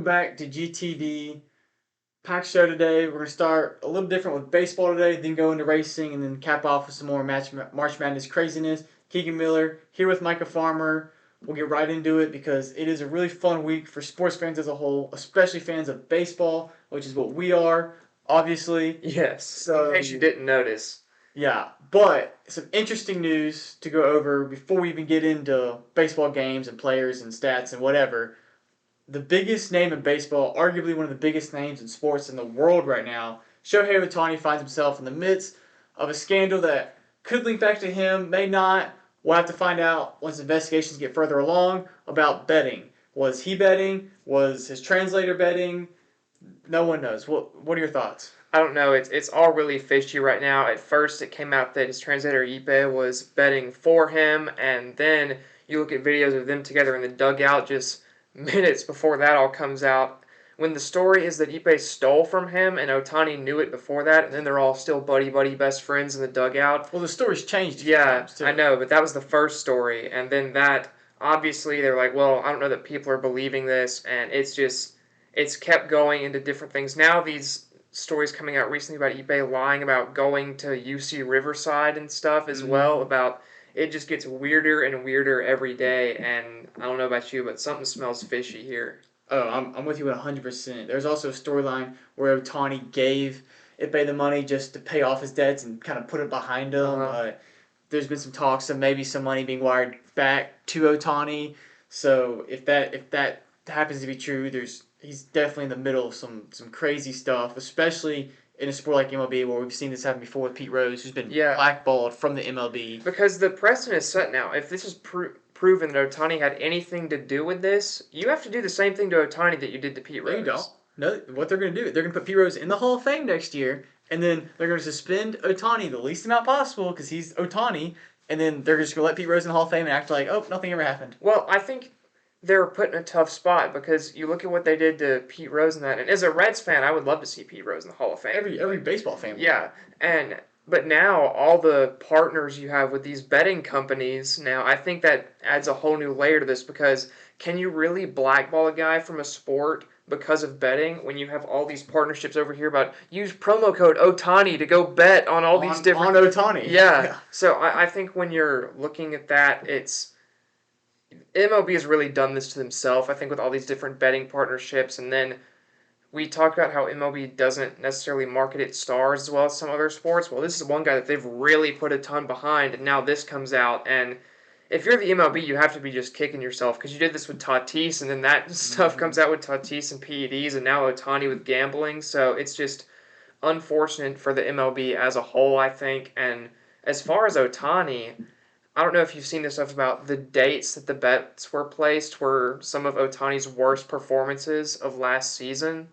back to GTD. Packed show today. We're going to start a little different with baseball today, then go into racing, and then cap off with some more March Madness craziness. Keegan Miller here with Micah Farmer. We'll get right into it because it is a really fun week for sports fans as a whole, especially fans of baseball, which is what we are, obviously. Yes, So, in case you didn't notice. yeah, but some interesting news to go over before we even get into baseball games and players and stats and whatever. The biggest name in baseball, arguably one of the biggest names in sports in the world right now, Shohei Ohtani finds himself in the midst of a scandal that could link back to him, may not. We'll have to find out once investigations get further along about betting. Was he betting? Was his translator betting? No one knows. What are your thoughts? I don't know, it's all really fishy right now. At first, it came out that his translator Ipe was betting for him, and then you look at videos of them together in the dugout just minutes before that all comes out. When the story is that Ipe stole from him and Ohtani knew it before that, and then they're all still buddy best friends in the dugout. Well, the story's changed a few Yeah, times too. I know, but that was the first story, and then that obviously they're like, well, I don't know that people are believing this, and it's kept going into different things. Now these stories coming out recently about Ipe lying about going to UC Riverside and stuff as well. About it just gets weirder and weirder every day, and I don't know about you, but something smells fishy here. Oh, I'm with you 100%. There's also a storyline where Ohtani gave Ipe the money just to pay off his debts and kind of put it behind him. Uh-huh. There's been some talks of maybe some money being wired back to Ohtani. So if that happens to be true, he's definitely in the middle of some crazy stuff, especially in a sport like MLB where we've seen this happen before with Pete Rose, who's been Yeah, blackballed from the MLB. because the precedent is set now. If this is proven that Ohtani had anything to do with this, you have to do the same thing to Ohtani that you did to Pete No, Rose. you don't. No, what they're going to do, they're going to put Pete Rose in the Hall of Fame next year, and then they're going to suspend Ohtani the least amount possible because he's Ohtani, and then they're just going to let Pete Rose in the Hall of Fame and act like, oh, nothing ever happened. Well, I think they were put in a tough spot because you look at what they did to Pete Rose and that. And as a Reds fan, I would love to see Pete Rose in the Hall of Fame. Every baseball fan. Yeah, and but now all the partners you have with these betting companies now, I think that adds a whole new layer to this because can you really blackball a guy from a sport because of betting when you have all these partnerships over here about use promo code Ohtani to go bet on all these different on Ohtani. Yeah. So I think when you're looking at that, it's MLB has really done this to themselves, I think, with all these different betting partnerships. And then we talked about how MLB doesn't necessarily market its stars as well as some other sports. Well, this is one guy that they've really put a ton behind, and now this comes out. And if you're the MLB, you have to be just kicking yourself because you did this with Tatis, and then that stuff comes out with Tatis and PEDs, and now Ohtani with gambling. So it's just unfortunate for the MLB as a whole, I think. And as far as Ohtani, I don't know if you've seen this stuff about the dates that the bets were placed were some of Ohtani's worst performances of last season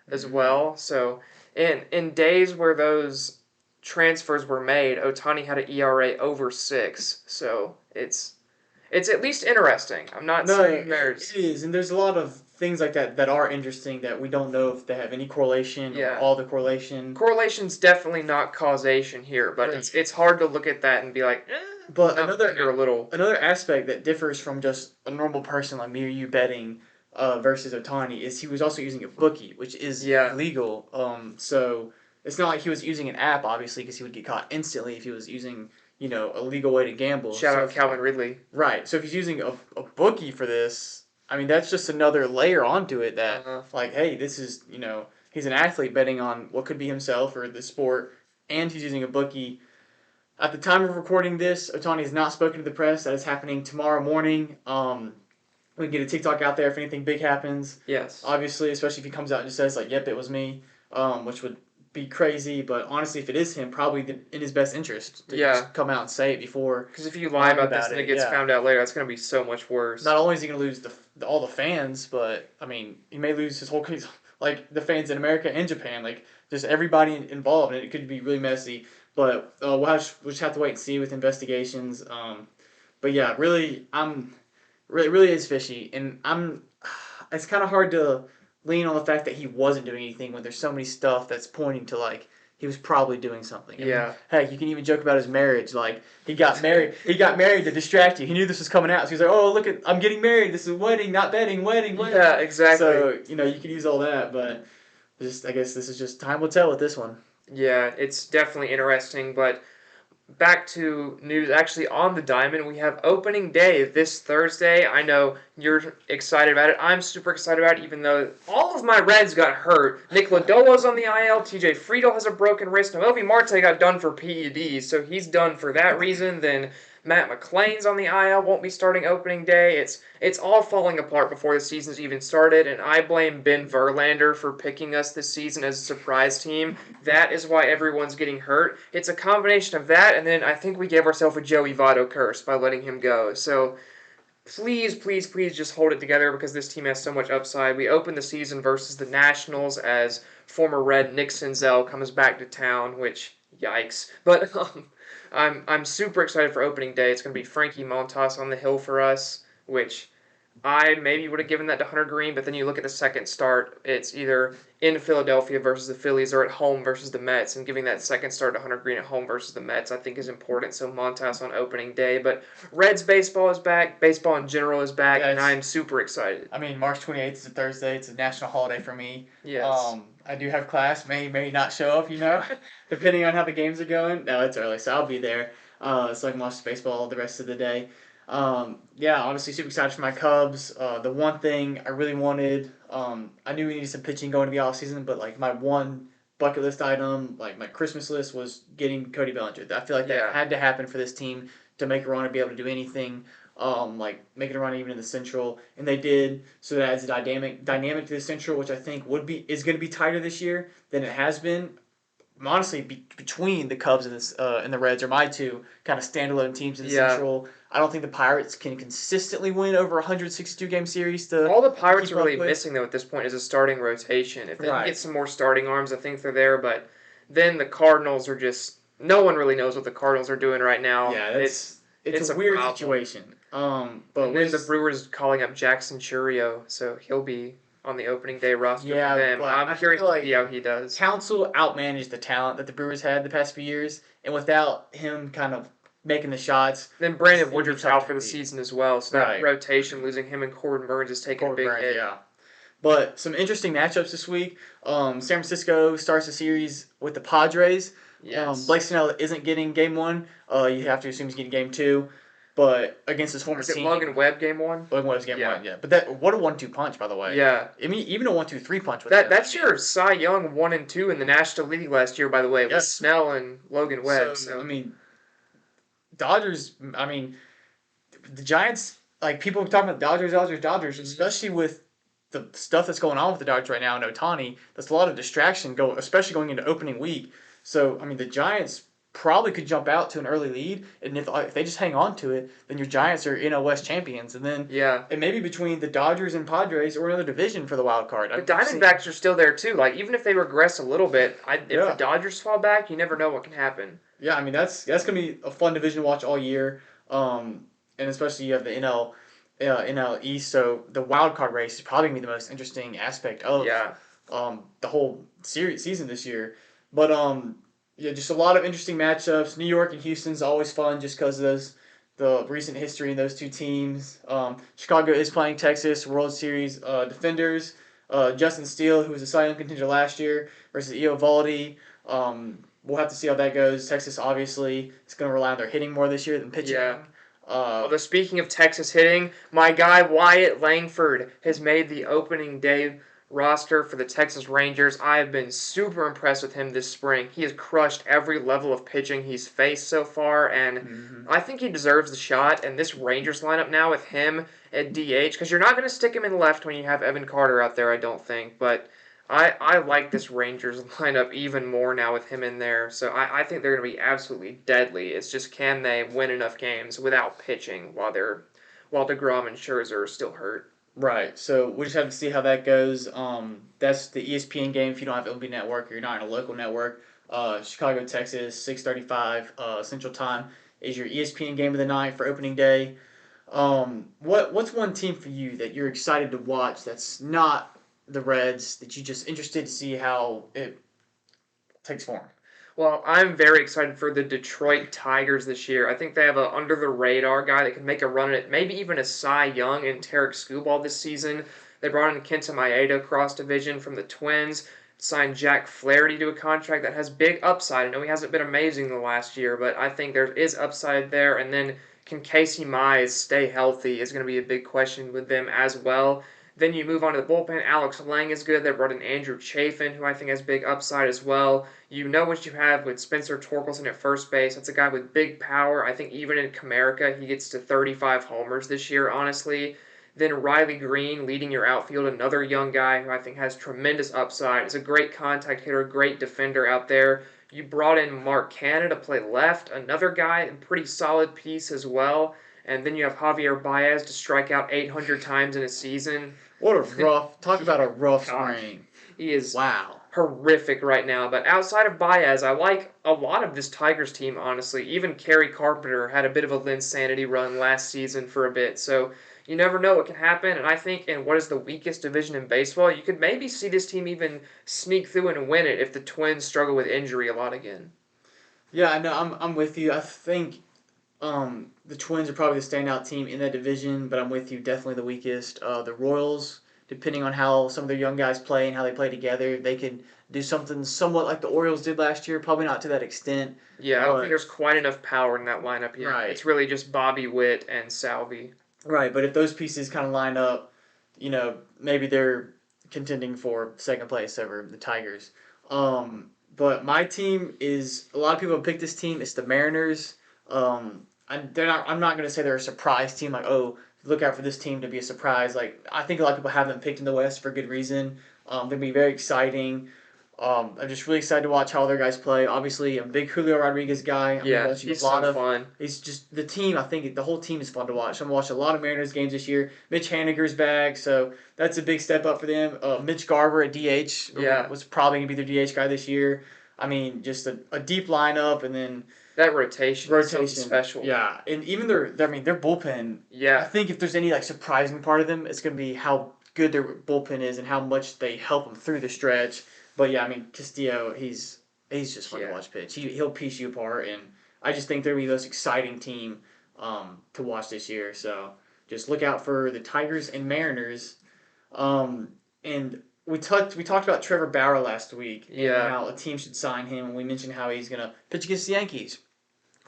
as well. So in days where those transfers were made, Ohtani had an ERA over 6. So it's at least interesting. I'm not No, saying it is, and there's a lot of things like that that are interesting that we don't know if they have any correlation or yeah. all the correlation. Correlation's definitely not causation here, but it's hard to look at that and be like, But no, you're a little. another aspect that differs from just a normal person like me or you betting versus Otani is he was also using a bookie, which is Yeah. illegal. So it's not like he was using an app, obviously, because he would get caught instantly if he was using a legal way to gamble. Shout So out Calvin Ridley. right. So if he's using a bookie for this, I mean that's just another layer onto it that like, hey, this is he's an athlete betting on what could be himself or the sport, and he's using a bookie. At the time of recording this, Otani has not spoken to the press. That is happening tomorrow morning. We can get a TikTok out there if anything big happens. Yes. Obviously, especially if he comes out and just says, like, yep, it was me, which would be crazy. But honestly, if it is him, probably in his best interest to just come out and say it before. Because if you lie about this and it gets yeah. found out later, that's going to be so much worse. Not only is he going to lose all the fans, but, I mean, he may lose his whole like the fans in America and Japan, like just everybody involved, and it could be really messy. But we'll just have to wait and see with investigations. But yeah, really, really is fishy, and It's kind of hard to lean on the fact that he wasn't doing anything when there's so many stuff that's pointing to like he was probably doing something. I mean, Yeah. heck, you can even joke about his marriage. Like he got married. He got married to distract you. He knew this was coming out, so he's like, "Oh, look at I'm getting married. This is wedding, not betting. Wedding, wedding." Yeah, exactly. So you can use all that, but just I guess this is just time will tell with this one. Yeah, it's definitely interesting, but back to news actually on the diamond, we have opening day this Thursday. I know you're excited about it. I'm super excited about it, even though all of my Reds got hurt. Nick Lodolo's on the IL. TJ Friedel has a broken wrist. Noelvi Marte got done for PEDs, so he's done for that reason. Then Matt McClain's on the IL, won't be starting opening day. It's all falling apart before the season's even started, and I blame Ben Verlander for picking us this season as a surprise team. That is why everyone's getting hurt. It's a combination of that, and then I think we gave ourselves a Joey Votto curse by letting him go. So please, please, please just hold it together because this team has so much upside. We open the season versus the Nationals as former Red Nick Senzel comes back to town, which yikes. But I'm super excited for opening day. It's going to be Frankie Montas on the hill for us, which I maybe would have given that to Hunter Green, but then you look at the second start, it's either in Philadelphia versus the Phillies or at home versus the Mets, and giving that second start to Hunter Green at home versus the Mets I think is important, so Montas on opening day. But Reds baseball is back, baseball in general is back, Yeah, and I'm super excited. I mean, March 28th is a Thursday. It's a national holiday for me. Yes. I do have class. May not show up. Depending on how the games are going. No, it's early, so I'll be there. So I can watch baseball the rest of the day. Yeah, obviously super excited for my Cubs. The one thing I really wanted, I knew we needed some pitching going to the off season, but like my one bucket list item, like my Christmas list, was getting Cody Bellinger. I feel like that Yeah. had to happen for this team to make a run and be able to do anything. Like making a run even in the Central, and they did. So that adds a dynamic to the Central, which I think is going to be tighter this year than it has been. Honestly, between the Cubs and the Reds are my two kind of standalone teams in the Yeah. Central. I don't think the Pirates can consistently win over a 162 game series All the Pirates keep are really up with. missing, though, at this point is a starting rotation. If they can Right. get some more starting arms, I think they're there, but then the Cardinals are just. No one really knows what the Cardinals are doing right now. Yeah, it's It's a a weird problem. situation. But And then the with Brewers calling up Jackson Churio, so he'll be on the opening day roster for yeah, them. but I'm I curious feel to see like how he does. Council outmanaged the talent that the Brewers had the past few years, and without him kind of making the shots, Then Brandon it'll be Woodruff's tough out to for the compete. season as well, so that Right. rotation, losing him and Corbin Burns, is taking a Corbin big Burns, hit. yeah. But some interesting matchups this week. San Francisco starts the series with the Padres. Yes. Blake Snell isn't getting game one. You have to assume he's getting game two. But against his former Is it team, Logan Webb game one? Logan Webb's game Yeah. one, yeah. But what a 1-2 punch, by the way. Yeah. I mean, even a 1-2-3 punch with That's your Cy Young 1 and 2 in the National League last year, by the way, with Yes. Snell and Logan Webb. So, I So mean, Dodgers, I mean, the Giants, like people talking about Dodgers, especially with the stuff that's going on with the Dodgers right now and Ohtani. There's a lot of distraction especially going into opening week. So I mean, the Giants probably could jump out to an early lead, and if they just hang on to it, then your Giants are NL West champions, and then yeah. it may be between the Dodgers and Padres or another division for the wild card. The Diamondbacks are still there too. Like even if they regress a little bit, if the Yeah. Dodgers fall back, you never know what can happen. Yeah, I mean that's gonna be a fun division to watch all year. And especially you have the NL East, so the wild card race is probably gonna be the most interesting aspect of Yeah. the whole season this year. But yeah, just a lot of interesting matchups. New York and Houston's always fun just because of the recent history in those two teams. Chicago is playing Texas World Series defenders. Justin Steele, who was a Cy Young contender last year, versus Eovaldi. We'll have to see how that goes. Texas obviously is going to rely on their hitting more this year than pitching. Yeah. Uh, Although speaking of Texas hitting, my guy Wyatt Langford has made the opening day roster for the Texas Rangers. I have been super impressed with him this spring. He has crushed every level of pitching he's faced so far, and mhm. I think he deserves the shot. And this Rangers lineup now with him at DH, because you're not going to stick him in left when you have Evan Carter out there, I don't think. But I like this Rangers lineup even more now with him in there. So I think they're going to be absolutely deadly. It's just can they win enough games without pitching while DeGrom and Scherzer are still hurt. Right. So we just have to see how that goes. That's the ESPN game if you don't have LB Network or you're not in a local network. Chicago, Texas, 6:35 Central Time is your ESPN game of the night for opening day. What's one team for you that you're excited to watch that's not the Reds that you just interested to see how it takes form? Well, I'm very excited for the Detroit Tigers this year. I think they have a under the radar guy that can make a run at it, maybe even a Cy Young and Tarek Skubal this season. They brought in Kenta Maeda cross division from the Twins, signed Jack Flaherty to a contract that has big upside. I know he hasn't been amazing the last year, but I think there is upside there. And then can Casey Mize stay healthy is going to be a big question with them as well. Then you move on to the bullpen. Alex Lang is good. They brought in Andrew Chafin, who I think has big upside as well. You know what you have with Spencer Torkelson at first base. That's a guy with big power. I think even in Comerica, he gets to 35 homers this year, honestly. Then Riley Green leading your outfield, another young guy who I think has tremendous upside. Is a great contact hitter, great defender out there. You brought in Mark Canna to play left, another guy, a pretty solid piece as well. And then you have Javier Baez to strike out 800 times in a season. What a talk about a rough Gosh, spring. he is Wow. horrific right now. But outside of Baez, I like a lot of this Tigers team, honestly. Even Kerry Carpenter had a bit of a Linsanity run last season for a bit. So you never know what can happen. And I think in what is the weakest division in baseball, you could maybe see this team even sneak through and win it if the Twins struggle with injury a lot again. Yeah, I know. I'm with you. I think the Twins are probably the standout team in that division, but I'm with you. Definitely the weakest. The Royals, depending on how some of their young guys play and how they play together, they could do something somewhat like the Orioles did last year. Probably not to that extent. Yeah, I don't think there's quite enough power in that lineup yet. Right. It's really just Bobby Witt and Salvi. Right, but if those pieces kind of line up, maybe they're contending for second place over the Tigers. But my team is a lot of people have picked this team. It's the Mariners. They're not. I'm not going to say they're a surprise team. Like, oh, look out for this team to be a surprise. Like, I think a lot of people have them picked in the West for good reason. They're going to be very exciting. I'm just really excited to watch how other guys play. Obviously, I'm a big Julio Rodriguez guy. Yeah, he's so fun. It's just the team. I think the whole team is fun to watch. I'm gonna watch a lot of Mariners games this year. Mitch Haniger's back, so that's a big step up for them. Mitch Garver at DH was probably gonna be their DH guy this year. I mean, just a deep lineup, and then that rotation is so special. Yeah, and even their bullpen. Yeah, I think if there's any surprising part of them, it's gonna be how good their bullpen is and how much they help them through the stretch. But yeah, I mean Castillo, he's just fun to watch pitch. He'll piece you apart, and I just think they're gonna be the most exciting team to watch this year. So just look out for the Tigers and Mariners. And we talked about Trevor Bauer last week and how a team should sign him, and we mentioned how he's gonna pitch against the Yankees.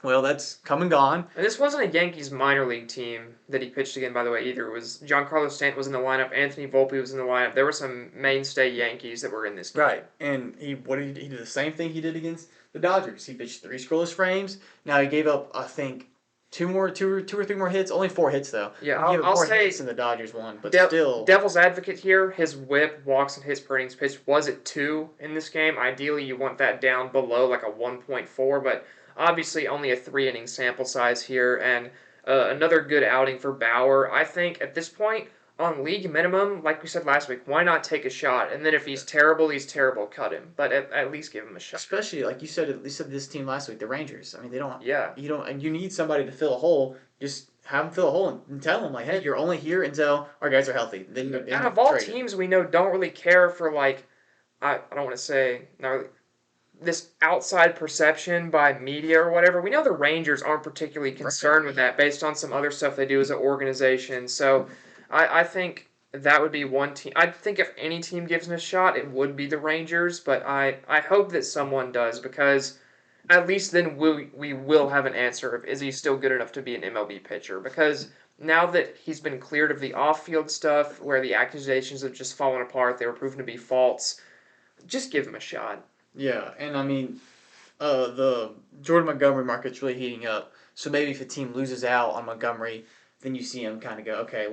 Well, that's come and gone. And this wasn't a Yankees minor league team that he pitched again, by the way, either. It was Giancarlo Stanton was in the lineup, Anthony Volpe was in the lineup. There were some mainstay Yankees that were in this game. Right, and he did the same thing he did against the Dodgers. He pitched 3 scoreless frames. Now he gave up, I think, two or 3 more hits. Only 4 hits though. Yeah, I'll say hits in the Dodgers one, but still. Devil's advocate here. His WHIP, walks and hits per innings pitched was at 2 in this game. Ideally, you want that down below like a 1.4, but obviously only a 3-inning sample size here, and another good outing for Bauer. I think at this point, on league minimum, like we said last week, why not take a shot? And then if he's terrible, cut him. But at least give him a shot. Especially like you said this team last week, the Rangers. I mean, they don't. Yeah. You don't, and you need somebody to fill a hole. Just have them fill a hole and tell them like, hey, you're only here until our guys are healthy. Then out of all teams we know don't really care for I don't want to say not really, this outside perception by media or whatever. We know the Rangers aren't particularly concerned with that based on some other stuff they do as an organization. So I think that would be one team. I think if any team gives him a shot, it would be the Rangers. But I hope that someone does, because at least then we will have an answer of is he still good enough to be an MLB pitcher. Because now that he's been cleared of the off-field stuff where the accusations have just fallen apart, they were proven to be false, just give him a shot. Yeah, and I mean, the Jordan Montgomery market's really heating up. So maybe if a team loses out on Montgomery, then you see him kind of go, okay,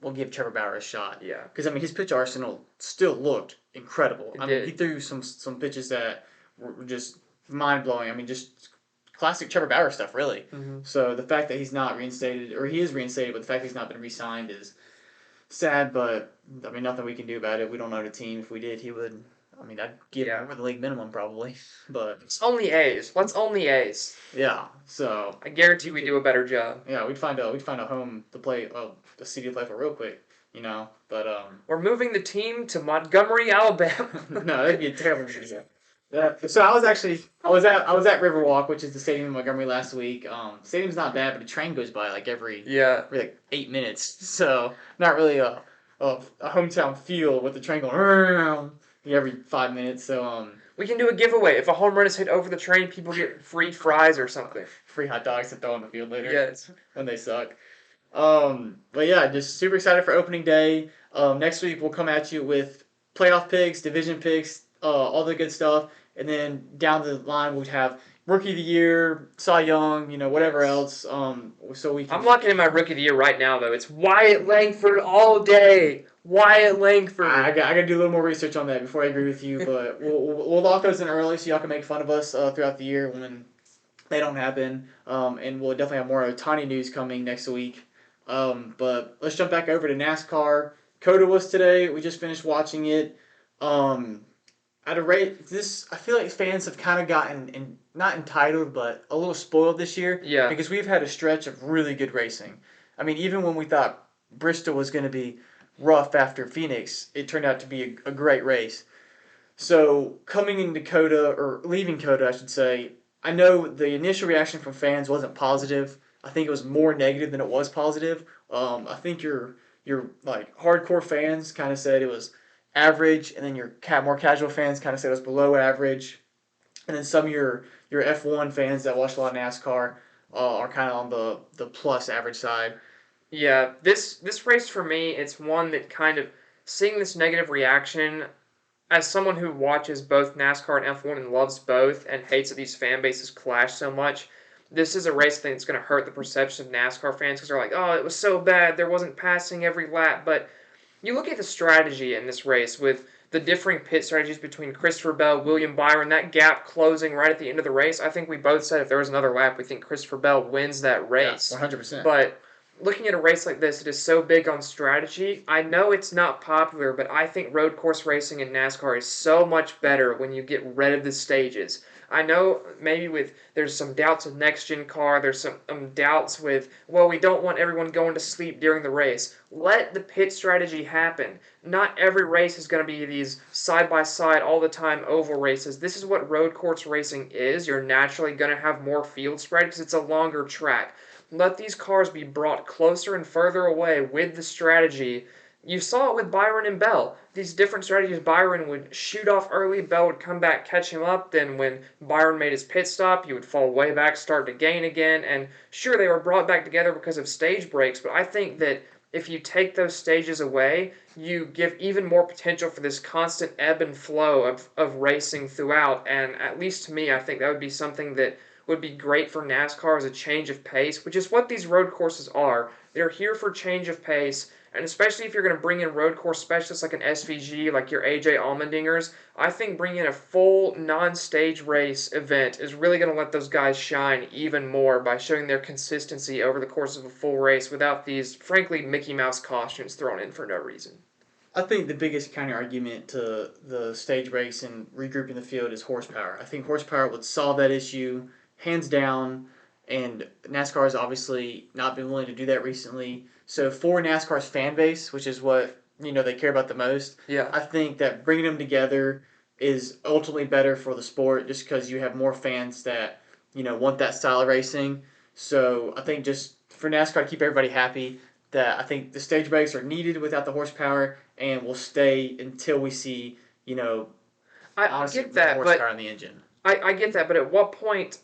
we'll give Trevor Bauer a shot. Yeah. Because I mean, his pitch arsenal still looked incredible. I mean, he threw some pitches that were just mind blowing. I mean, just classic Trevor Bauer stuff, really. Mm-hmm. So the fact that he's not reinstated, or he is reinstated, but the fact that he's not been re-signed is sad. But I mean, nothing we can do about it. We don't know the team. If we did, he would. I mean, I'd give him over the league minimum probably, but it's only A's. Let's only A's. Yeah, so I guarantee we do a better job. Yeah, we'd find a home to play, a city to play for real quick, But we're moving the team to Montgomery, Alabama. No, that'd be a terrible decision. So I was at Riverwalk, which is the stadium in Montgomery last week. Stadium's not bad, but a train goes by like Yeah. every like 8 minutes. So not really a hometown feel with the train going around every 5 minutes. So We can do a giveaway. If a home run is hit over the train, people get free fries or something. free hot dogs to throw on the field later Yes. when they suck. But yeah, just super excited for opening day. Next week we'll come at you with playoff picks, division picks, all the good stuff, and then down the line we'll have rookie of the year, Cy Young, whatever Yes. else. So we I'm can. locking in my rookie of the year right now, though. It's Wyatt Langford all day. Wyatt I Langford. got, I got to do a little more research on that before I agree with you, but we'll lock those in early so y'all can make fun of us throughout the year when they don't happen. And we'll definitely have more Ohtani news coming next week. But let's jump back over to NASCAR. COTA was today. We just finished watching it. Um, at a rate, I feel like fans have kind of gotten not entitled, but a little spoiled this year Yeah. because we've had a stretch of really good racing. I mean, even when we thought Bristol was going to be rough after Phoenix, it turned out to be a great race. So coming into COTA or leaving COTA, I should say, I know the initial reaction from fans wasn't positive. I think it was more negative than it was positive. I think your like hardcore fans kind of said it was average, and then your more casual fans kind of said it was below average, and then some of your F1 fans that watch a lot of NASCAR are kind of on the plus average side. Yeah. This race for me, it's one that kind of seeing this negative reaction as someone who watches both NASCAR and F1 and loves both and hates that these fan bases clash so much, this is a race thing that's going to hurt the perception of NASCAR fans because they're like, oh, it was so bad. There wasn't passing every lap. But you look at the strategy in this race with the differing pit strategies between Christopher Bell, William Byron, that gap closing right at the end of the race. I think we both said if there was another lap, we think Christopher Bell wins that Yeah, race. 100%. But looking at a race like this, it is so big on strategy. I know it's not popular, but I think road course racing in NASCAR is so much better when you get rid of the stages. I know maybe there's some doubts with next gen car. There's some doubts with we don't want everyone going to sleep during the race. Let the pit strategy happen. Not every race is going to be these side by side all the time oval races. This is what road course racing is. You're naturally going to have more field spread because it's a longer track. Let these cars be brought closer and further away with the strategy. You saw it with Byron and Bell. These different strategies, Byron would shoot off early, Bell would come back, catch him up. Then when Byron made his pit stop, he would fall way back, start to gain again. And sure, they were brought back together because of stage breaks, but I think that if you take those stages away, you give even more potential for this constant ebb and flow of racing throughout. And at least to me, I think that would be something that would be great for NASCAR as a change of pace, which is what these road courses are. They're here for change of pace, and especially if you're going to bring in road course specialists like an SVG, like your AJ Allmendingers, I think bringing in a full non-stage race event is really going to let those guys shine even more by showing their consistency over the course of a full race without these, frankly, Mickey Mouse cautions thrown in for no reason. I think the biggest counter argument to the stage race and regrouping the field is horsepower. I think horsepower would solve that issue hands down, and NASCAR has obviously not been willing to do that recently. So for NASCAR's fan base, which is what they care about the most, Yeah. I think that bringing them together is ultimately better for the sport, just because you have more fans that want that style of racing. So I think just for NASCAR to keep everybody happy, that I think the stage breaks are needed without the horsepower and will stay until we see, I honestly, get more that, horsepower but in the engine. I get that, but at what point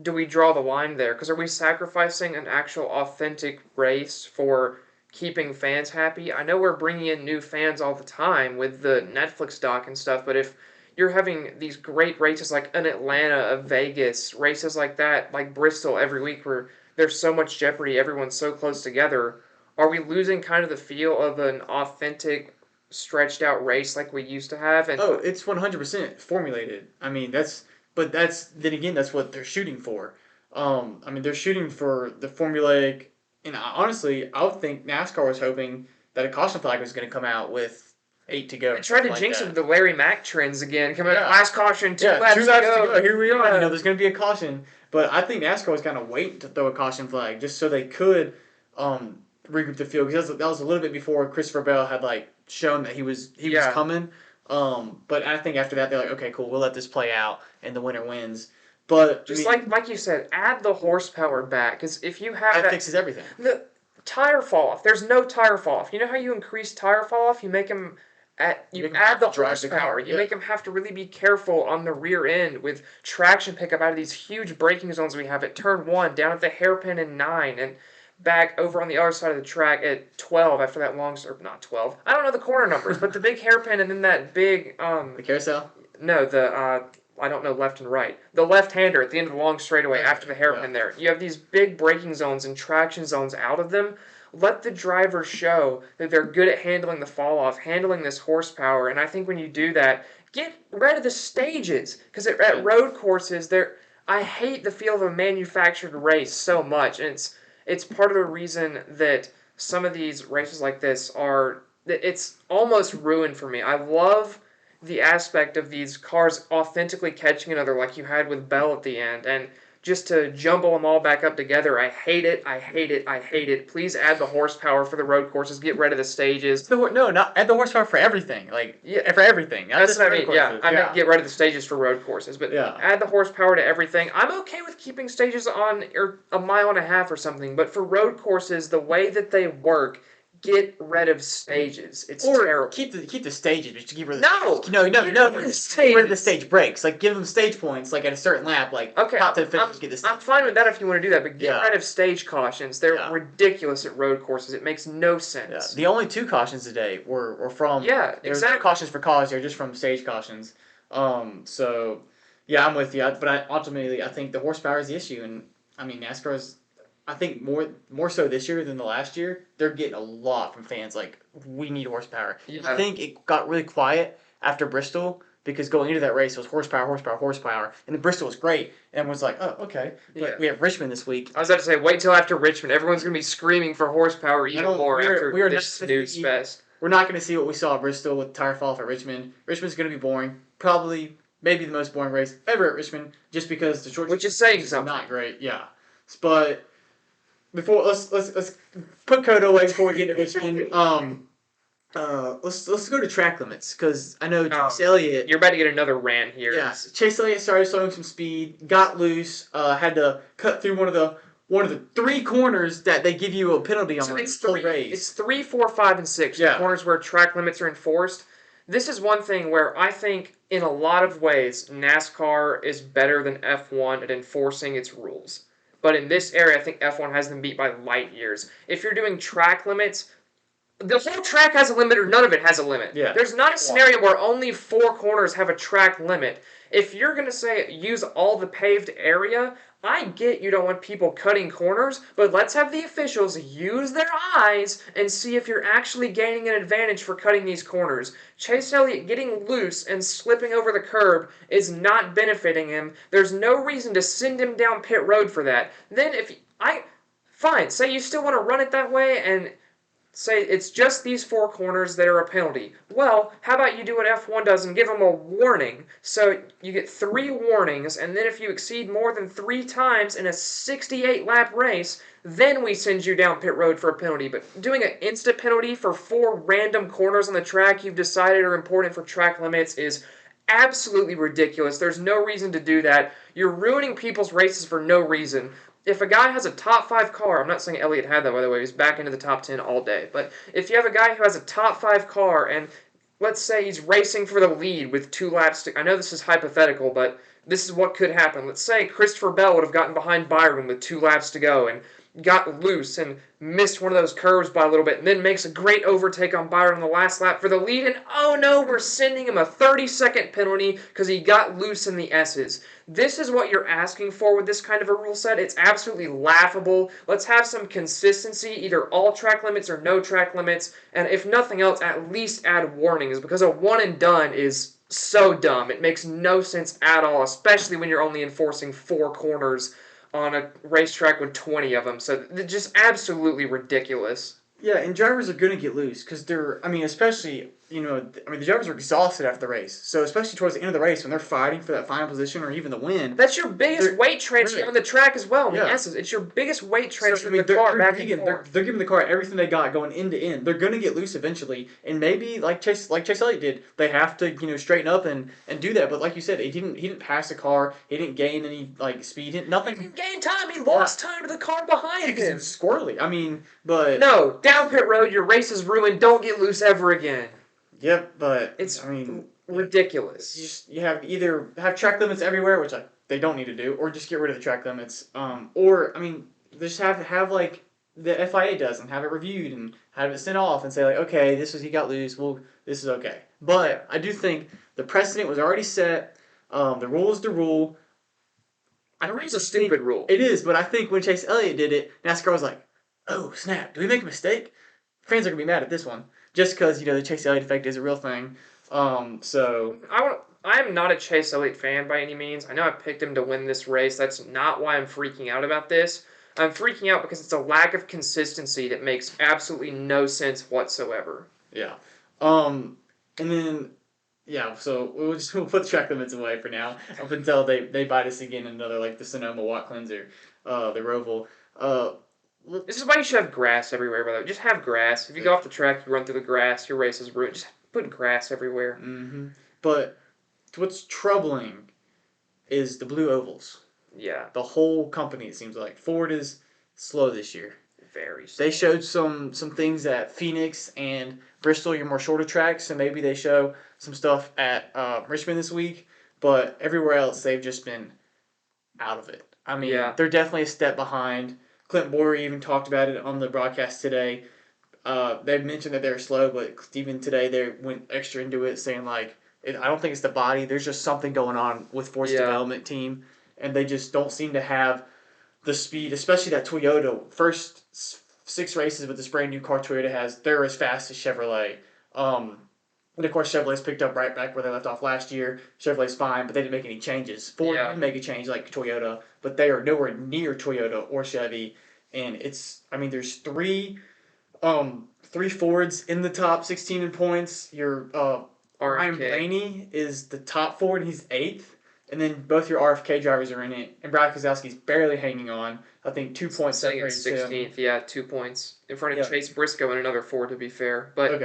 do we draw the line there? Because are we sacrificing an actual authentic race for keeping fans happy? I know we're bringing in new fans all the time with the Netflix doc and stuff, but if you're having these great races like in Atlanta, a Vegas, races like that, like Bristol every week where there's so much jeopardy, everyone's so close together, are we losing kind of the feel of an authentic, stretched out race like we used to have? And Oh, it's 100% formulated. I mean, then again, that's what they're shooting for. I mean, they're shooting for the formulaic, and honestly, I would think NASCAR was hoping that a caution flag was going to come out with 8 to go I or tried to something like jinx it with that. the Larry Mack trends again. Come on, Yeah. last caution, two Yeah, laps 2 laps to to go. go. Here we are. Yeah. There's going to be a caution, but I think NASCAR was kind of waiting to throw a caution flag just so they could regroup the field because that was a little bit before Christopher Bell had like shown that he was Yeah. coming. But I think after that they're like, okay, cool, we'll let this play out, and the winner wins. But I Just mean, like you said, add the horsepower back because if you have that that, fixes everything. the tire fall off. There's no tire fall off. You know how you increase tire fall off? You make them You you make 'em add the drive the horsepower. car. You Yeah. make them have to really be careful on the rear end with traction pickup out of these huge braking zones we have at turn 1, down at the hairpin in 9, and back over on the other side of the track at 12 after that long, or not 12. I don't know the corner numbers, but the big hairpin and then that big The carousel. no, I don't know left and right. The left-hander at the end of the long straightaway after the hairpin there. You have these big braking zones and traction zones out of them. Let the driver show that they're good at handling the fall off, handling this horsepower, and I think when you do that, get rid of the stages because at road courses I hate the feel of a manufactured race so much, and it's part of the reason that some of these races like this are it's almost ruined for me. I love the aspect of these cars authentically catching another like you had with Bell at the end, and just to jumble them all back up together, I hate it, I hate it, I hate it. Please add the horsepower for the road courses, get rid of the stages. No, not add the horsepower for everything. Like Yeah, for everything. Not that's just what I road mean. courses. Yeah, I meant get rid of the stages for road courses, but Yeah. add the horsepower to everything. I'm okay with keeping stages on or a mile and a half or something, but for road courses, the way that they work, get rid of stages. It's Or terrible. keep the stages, but you keep rid of No! no. Get rid of the Get rid of the stages. stage breaks. Like give them stage points, like at a certain lap, like Okay, top 10 finishers get this. I'm fine with that if you want to do that, but get Yeah. rid of stage cautions. They're Yeah. ridiculous at road courses. It makes no Yeah. sense. The only 2 cautions today were from Yeah, there were exactly. 2 cautions for cause. They're just from stage cautions. So yeah, I'm with you. But ultimately I think the horsepower is the issue, and I mean NASCAR's. I think more so this year than the last year. They're getting a lot from fans like we need horsepower. Yeah. I think it got really quiet after Bristol because going into that race was horsepower, horsepower, horsepower, and then Bristol was great. And everyone's like, oh okay. But Yeah. we have Richmond this week. I was about to say, wait till after Richmond. Everyone's going to be screaming for horsepower even more after we are this not snooze fest. We're not going to see what we saw at Bristol with tire fall off at Richmond. Richmond's going to be boring. Probably, maybe the most boring race ever at Richmond, just because the short Which is saying is something. not great. Yeah, but before let's put COTA away before we get to Richmond. Let's go to track limits because I know Chase Elliott. You're about to get another rant here. Yes, Chase Elliott started showing some speed, got loose, had to cut through one of the 3 corners that they give you a penalty on. So it's the whole 3, race. it's 3, 4, 5, and 6. Yeah. The corners where track limits are enforced. This is one thing where I think, in a lot of ways, NASCAR is better than F1 at enforcing its rules. But in this area, I think F1 has them beat by light years. If you're doing track limits, the whole track has a limit or none of it has a limit. Yeah. There's not a scenario where only 4 corners have a track limit. If you're going to say use all the paved area, I get you don't want people cutting corners, but let's have the officials use their eyes and see if you're actually gaining an advantage for cutting these corners. Chase Elliott getting loose and slipping over the curb is not benefiting him. There's no reason to send him down pit road for that. Then fine, say you still want to run it that way and say it's just these 4 corners that are a penalty. Well, how about you do what F1 does and give them a warning? So you get 3 warnings, and then if you exceed more than 3 times in a 68-lap race, then we send you down pit road for a penalty. But doing an instant penalty for 4 random corners on the track you've decided are important for track limits is absolutely ridiculous. There's no reason to do that. You're ruining people's races for no reason. If a guy has a top 5 car, I'm not saying Elliott had that, by the way, he's back into the top 10 all day, but if you have a guy who has a top 5 car and let's say he's racing for the lead with 2 laps to, I know this is hypothetical, but this is what could happen. Let's say Christopher Bell would have gotten behind Byron with 2 laps to go and got loose and missed one of those curves by a little bit and then makes a great overtake on Byron on the last lap for the lead, and oh no, we're sending him a 30-second penalty because he got loose in the S's. This is what you're asking for with this kind of a rule set. It's absolutely laughable. Let's have some consistency, either all track limits or no track limits, and if nothing else, at least add warnings, because a one and done is so dumb. It makes no sense at all, especially when you're only enforcing 4 corners on a racetrack with 20 of them. So they're just absolutely ridiculous. Yeah, and drivers are going to get loose because especially the drivers are exhausted after the race. So especially towards the end of the race when they're fighting for that final position or even the win. That's your biggest weight transfer right. on the track as well. In Yeah. essence, it's your biggest weight transfer So, in the car back and they're, forth. they're giving the car everything they got going end to end. They're gonna get loose eventually, and maybe like Chase Elliott did, they have to straighten up and do that. But like you said, he didn't pass the car. He didn't gain any speed. Nothing. He didn't gain time. He lost time to the car behind Because it him. was squirrely. I mean, but No, down pit road. Your race is ruined. Don't get loose ever again. yep. But It's I mean, ridiculous. you have either have track limits everywhere, which they don't need to do, or just get rid of the track limits. Or I mean, just have like the FIA does and have it reviewed and have it sent off and say like, okay, he got loose. Well, this is okay. But I do think the precedent was already set. The rule is the rule. I don't think it's a stupid rule. It is, but I think when Chase Elliott did it, NASCAR was like, oh snap, do we make a mistake? Fans are gonna be mad at this one just because the Chase Elliott effect is a real thing. So I'm not a Chase Elliott fan by any means. I know I picked him to win this race. That's not why I'm freaking out about this. I'm freaking out because it's a lack of consistency that makes absolutely no sense whatsoever. yeah, and then so we'll put the track limits away for now up until they bite us again in another like the Sonoma Watt Cleanser, the Roval. This is why you should have grass everywhere, by the way. Just have grass. If you go off the track, you run through the grass, your race is ruined. Just put grass everywhere. Mm-hmm. But what's troubling is the blue ovals. Yeah. The whole company, it seems like. Ford is slow this year. Very slow. They showed some things at Phoenix and Bristol, your more shorter tracks, so maybe they show some stuff at Richmond this week. But everywhere else, they've just been out of it. I mean, they're definitely a step behind. Clint Boyer even talked about it on the broadcast today. They mentioned that they're slow, but even today they went extra into it, saying like, I don't think it's the body. There's just something going on with Ford's development team, and they just don't seem to have the speed, especially that Toyota. First 6 races with this brand new car Toyota has, they're as fast as Chevrolet. And of course, Chevrolet's picked up right back where they left off last year. Chevrolet's fine, but they didn't make any changes. Ford didn't make a change like Toyota, but they are nowhere near Toyota or Chevy. And there's three Fords in the top 16 in points. Your Ryan Blaney is the top Ford, and he's 8th. And then both your RFK drivers are in it. And Brad Keselowski's barely hanging on. I think 2 points separates him. 16th, yeah, 2 points. In front of Chase Briscoe and another Ford, to be fair. But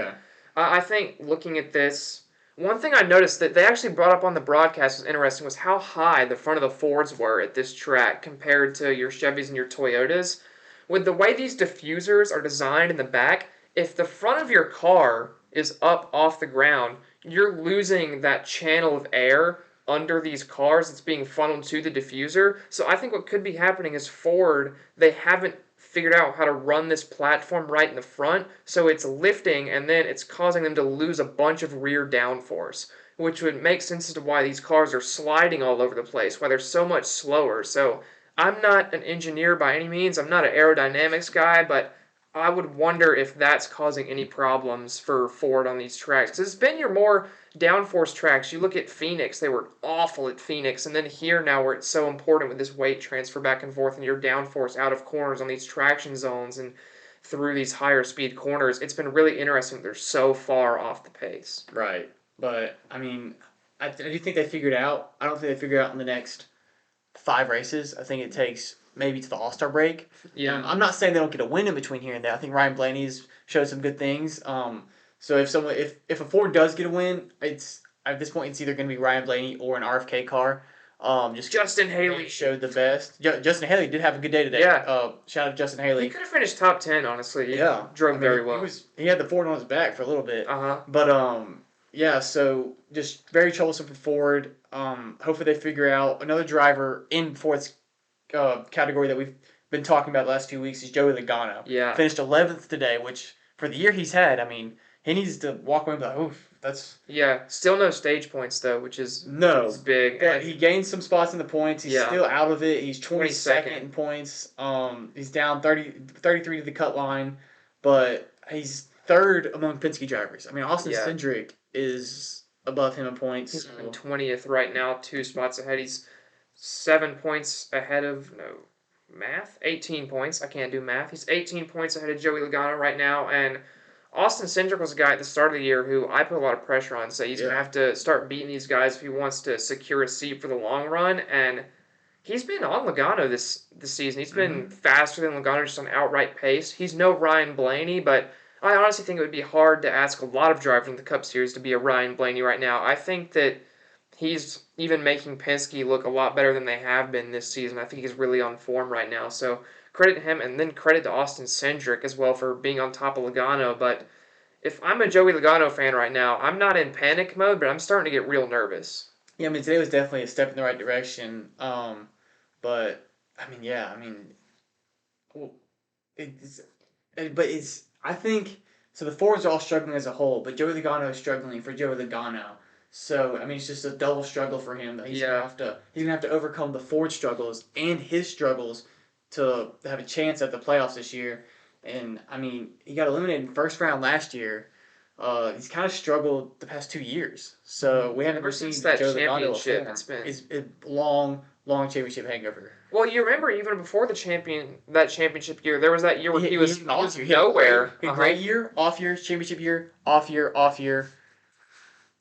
I think looking at this, one thing I noticed that they actually brought up on the broadcast was interesting was how high the front of the Fords were at this track compared to your Chevys and your Toyotas. With the way these diffusers are designed in the back, if the front of your car is up off the ground, you're losing that channel of air under these cars that's being funneled to the diffuser. So I think what could be happening is Ford, they haven't figured out how to run this platform right in the front, so it's lifting and then it's causing them to lose a bunch of rear downforce, which would make sense as to why these cars are sliding all over the place, why they're so much slower. So I'm not an engineer by any means, I'm not an aerodynamics guy, but I would wonder if that's causing any problems for Ford on these tracks. Because it's been your more downforce tracks. You look at Phoenix, they were awful at Phoenix. And then here now where it's so important with this weight transfer back and forth and your downforce out of corners on these traction zones and through these higher speed corners, it's been really interesting that they're so far off the pace. Right. But, I do think they figured it out. I don't think they figure it out in the next 5 races. I think it takes maybe to the All-Star break. Yeah. I'm not saying they don't get a win in between here and there. I think Ryan Blaney's showed some good things. So if a Ford does get a win, it's at this point it's either going to be Ryan Blaney or an RFK car. Just Justin Haley showed the best. Justin Haley did have a good day today. Yeah. Shout out to Justin Haley. He could have finished top 10, honestly. He drove very well. He had the Ford on his back for a little bit. Uh-huh. But so just very troublesome for Ford. Hopefully they figure out another driver in Ford's category that we've been talking about the last few weeks is Joey Logano. Yeah. Finished 11th today, which for the year he's had, he needs to walk away and be like, oof, that's... Yeah, still no stage points, though, which is big. He gained some spots in the points. He's still out of it. He's 22nd in points. He's down 33 to the cut line, but he's 3rd among Penske drivers. Austin Cindric is above him in points. He's in 20th right now, 2 spots ahead. He's 7 points ahead of... 18 points. I can't do math. He's 18 points ahead of Joey Logano right now, and Austin Cindric was a guy at the start of the year who I put a lot of pressure on, so he's going to Yeah. have to start beating these guys if he wants to secure a seat for the long run. And he's been on Logano this season. He's been Hmm. faster than Logano just on outright pace. He's no Ryan Blaney, but I honestly think it would be hard to ask a lot of drivers in the Cup Series to be a Ryan Blaney right now. I think that he's even making Penske look a lot better than they have been this season. I think he's really on form right now. So credit to him, and then credit to Austin Cindric as well for being on top of Logano. But if I'm a Joey Logano fan right now, I'm not in panic mode, but I'm starting to get real nervous. Yeah, I mean today was definitely a step in the right direction. But I mean, yeah, I mean, well, it's, but it's I think so. The Fords are all struggling as a whole, but Joey Logano is struggling for Joey Logano. So I mean, it's just a double struggle for him that Yeah, he's gonna have to overcome the Ford struggles and his struggles to have a chance at the playoffs this year. And I mean, he got eliminated in first round last year. He's kind of struggled the past 2 years, so we haven't ever really seen since that Joey Logano at championship, form. it's been. It's a long, long championship hangover. Well, you remember even before that championship year, there was that year where he was He had an off year. He had nowhere. a great year, off year, championship year, off year, off year.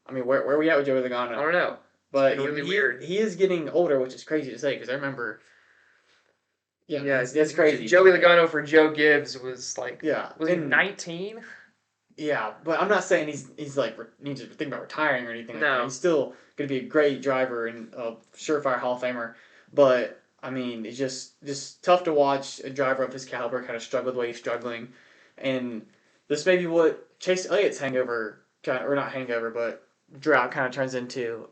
I mean, where are we at with Joey I Logano? don't know. It's But been really weird. he is getting older, which is crazy to say because I remember. Yeah, Yeah, that's crazy. Joey Logano for Joe Gibbs was like, Yeah, was he and 19? yeah, but I'm not saying he's like needs to think about retiring or anything like that. No. He's still going to be a great driver and a surefire Hall of Famer. But I mean, it's just tough to watch a driver of his caliber kind of struggle the way he's struggling, and this may be what Chase Elliott's hangover or not hangover, but drought kind of turns into.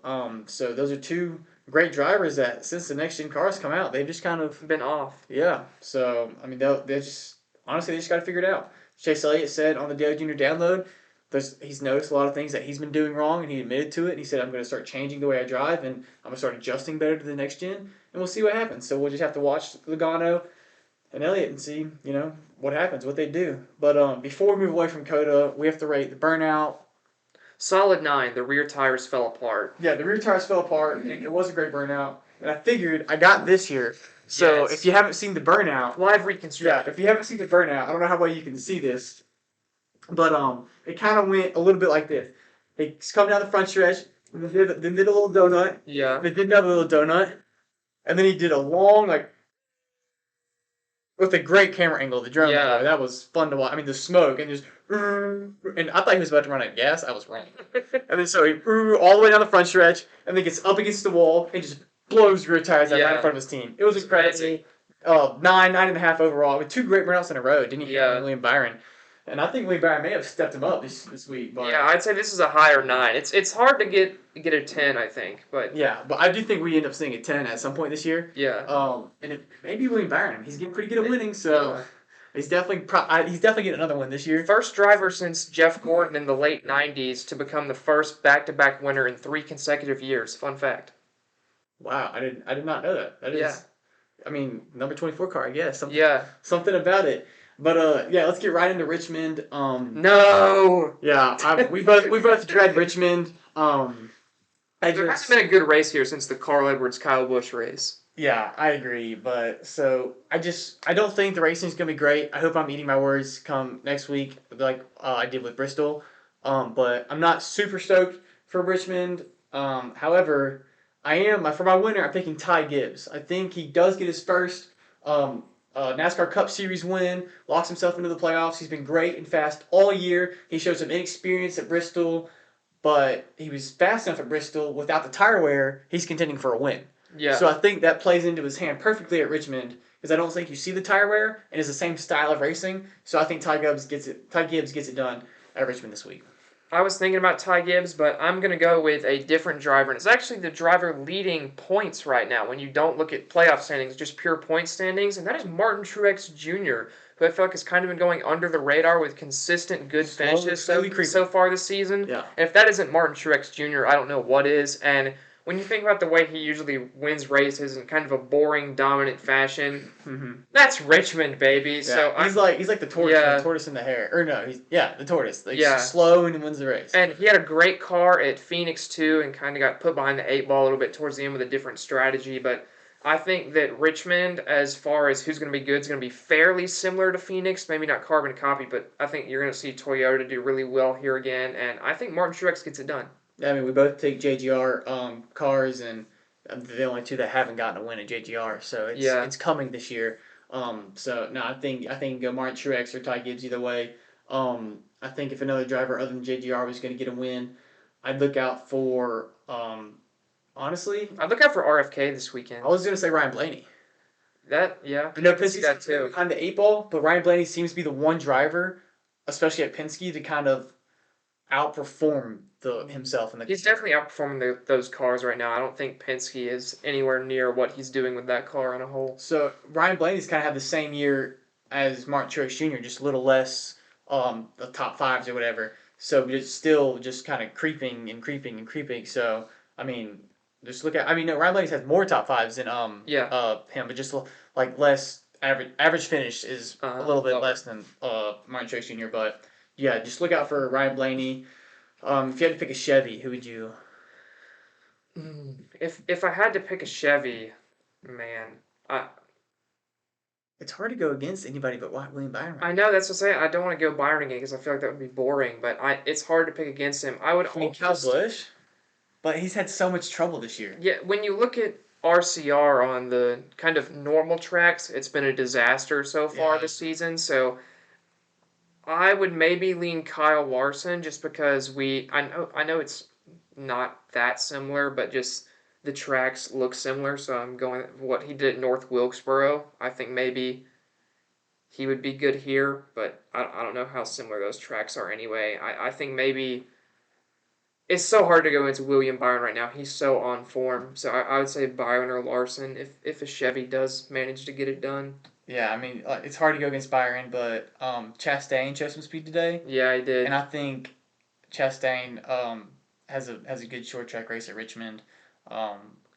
So those are two great drivers that since the next gen cars come out, they've just kind of Been off. yeah. So I mean, they just honestly they just got to figure it out. Chase Elliott said on the Dale Jr. download, he's noticed a lot of things that he's been doing wrong, and he admitted to it. And he said, "I'm going to start changing the way I drive, and I'm going to start adjusting better to the next gen, and we'll see what happens." So we'll just have to watch Logano and Elliott and see, what happens, what they do. But before we move away from COTA, we have to rate the burnout. Solid 9. The rear tires fell apart. Yeah, the rear tires fell apart. And it was a great burnout, and I figured I got this here. So Yes. if you haven't seen the burnout, Live yeah, reconstruction. if you haven't seen the burnout, I don't know how well you can see this, but it kind of went a little bit like this. It's coming down the front stretch, then did a little donut, Yeah. then did another little donut, and then he did a long with a great camera angle, the drone. Yeah. By the way. That was fun to watch. I mean, the smoke and just and I thought he was about to run out of gas. I was wrong. And then so he all the way down the front stretch, and then gets up against the wall and just blows rear tires out right in Yeah. front of his team. It was It's incredible. crazy. 9.5 overall with two great burnouts in a row. Didn't he? Yeah. William Byron. And I think William Byron may have stepped him up this week. But Yeah, I'd say this is a higher 9. It's hard to get a 10, I think, but yeah, but I do think we end up seeing a 10 at some point this year. yeah. And maybe William Byron. He's getting pretty good at winning, so Yeah. he's definitely getting another one this year. First driver since Jeff Gordon in the late 90s to become the first back-to-back winner in 3 consecutive years. Fun fact. Wow, I did not know that. That is, Yeah. I mean, number 24 car, I guess. Yeah. Something about it. But yeah, let's get right into Richmond. No! Yeah, we both dread Richmond. There hasn't been a good race here since the Carl Edwards Kyle Busch race. Yeah, I agree. But so I don't think the racing's gonna be great. I hope I'm eating my words come next week, like I did with Bristol. But I'm not super stoked for Richmond. However, I am for my winner. I'm picking Ty Gibbs. I think he does get his first NASCAR Cup Series win. Locks himself into the playoffs. He's been great and fast all year. He showed some inexperience at Bristol, but he was fast enough at Bristol without the tire wear. He's contending for a win. Yeah. So I think that plays into his hand perfectly at Richmond because I don't think you see the tire wear and it's the same style of racing. So I think Ty Gibbs gets it done at Richmond this week. I was thinking about Ty Gibbs, but I'm going to go with a different driver. And it's actually the driver leading points right now when you don't look at playoff standings, just pure point standings. And that is Martin Truex Jr., who I feel like has kind of been going under the radar with consistent good finishes so far this season. Yeah. And if that isn't Martin Truex Jr., I don't know what is. And when you think about the way he usually wins races in kind of a boring, dominant fashion, that's Richmond, baby. Yeah. So he's like the tortoise, the tortoise in the hare. Or no, the tortoise. Like slow and wins the race. And he had a great car at Phoenix too, and kind of got put behind the 8 ball a little bit towards the end with a different strategy. But I think that Richmond, as far as who's going to be good, is going to be fairly similar to Phoenix. Maybe not carbon copy, but I think you're going to see Toyota do really well here again, and I think Martin Truex gets it done. Yeah, I mean, we both take JGR cars, and the only two that haven't gotten a win at JGR, so Yeah. it's coming this year. So no, I think go Martin Truex or Ty Gibbs either way. I think if another driver other than JGR was going to get a win, I'd look out for honestly, I look out for RFK this weekend. I was going to say Ryan Blaney. Yeah, I know I can see Penske's that too. behind the eight ball, but Ryan Blaney seems to be the one driver, especially at Penske, to kind of outperform himself in the. He's definitely outperforming those cars right now. I don't think Penske is anywhere near what he's doing with that car on a whole. So Ryan Blaney's kind of had the same year as Martin Truex Jr., just a little less the top fives or whatever. So it's still just kind of creeping and creeping and creeping. So I mean, just look at. I mean, no, Ryan Blaney's has more top fives than Yeah. him, but just like less average finish is a little bit lower. less than Martin Truex Jr. But yeah, just look out for Ryan Blaney. If you had to pick a Chevy, who would you? If I had to pick a Chevy, man, I It's hard to go against anybody but William Byron. I know that's what I'm saying. I don't want to go Byron again because I feel like that would be boring. But it's hard to pick against him. I would. I mean, Kyle Busch, but he's had so much trouble this year. Yeah, when you look at RCR on the kind of normal tracks, it's been a disaster so far Yeah. this season. So I would maybe lean Kyle Larson just because I know it's not that similar, but just the tracks look similar. So I'm going what he did at North Wilkesboro. I think maybe he would be good here, but I don't know how similar those tracks are anyway. I think maybe it's so hard to go into William Byron right now. He's so on form. So I would say Byron or Larson if a Chevy does manage to get it done. Yeah, I mean, it's hard to go against Byron, but Chastain showed some speed today, Yeah, I did. and I think Chastain has a good short track race at Richmond.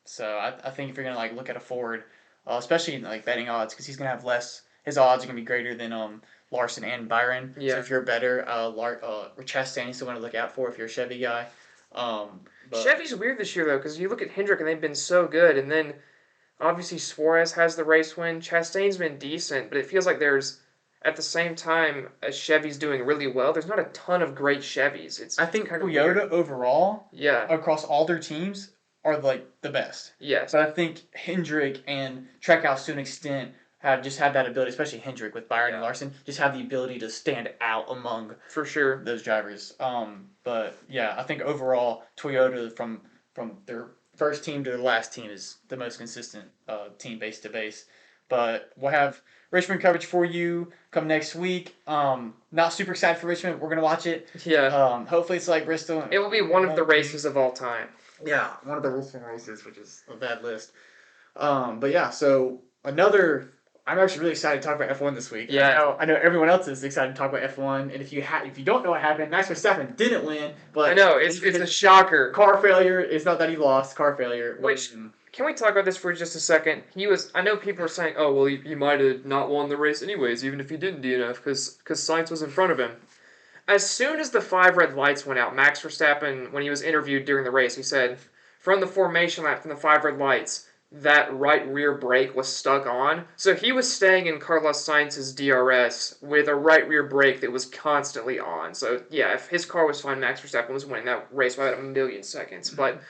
So I think if you're gonna like look at a Ford, especially in like betting odds, because he's gonna have less. His odds are gonna be greater than Larson and Byron. Yeah. So if you're a better Chastain, you still want to look out for if you're a Chevy guy. But Chevy's weird this year though, because you look at Hendrick and they've been so good, and then obviously Suarez has the race win. Chastain's been decent, but it feels like there's at the same time as Chevy's doing really well. There's not a ton of great Chevys. It's I think kind of Toyota weird. overall Yeah. across all their teams are like the best. Yes. But I think Hendrick and Trackhouse to an extent have just had that ability, especially Hendrick with Byron and Yeah. Larson, just have the ability to stand out among For sure. those drivers. But yeah, I think overall Toyota from their first team to their last team is the most consistent team base to base. But we'll have Richmond coverage for you come next week. Not super excited for Richmond. We're gonna watch it. Yeah. Hopefully it's like Bristol. It will be one of the races of all time. Yeah, one of the Richmond races, which is a bad list. But yeah, so another. I'm actually really excited to talk about F1 this week. Yeah. I know everyone else is excited to talk about F1. And if you don't know what happened, Max Verstappen didn't win. But I know it's a shocker. car failure. It's not that he lost. Car failure. Which can we talk about this for just a second? I know people are saying, oh well, he might have not won the race anyways, even if he didn't DNF, because Sainz was in front of him. As soon as the 5 red lights went out, Max Verstappen, when he was interviewed during the race, he said, from the formation lap, from the 5 red lights, that right rear brake was stuck on. So he was staying in Carlos Sainz's DRS with a right rear brake that was constantly on. So yeah, if his car was fine, Max Verstappen was winning that race by about a million seconds. But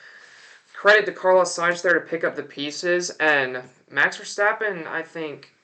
credit to Carlos Sainz there to pick up the pieces. And Max Verstappen, I think,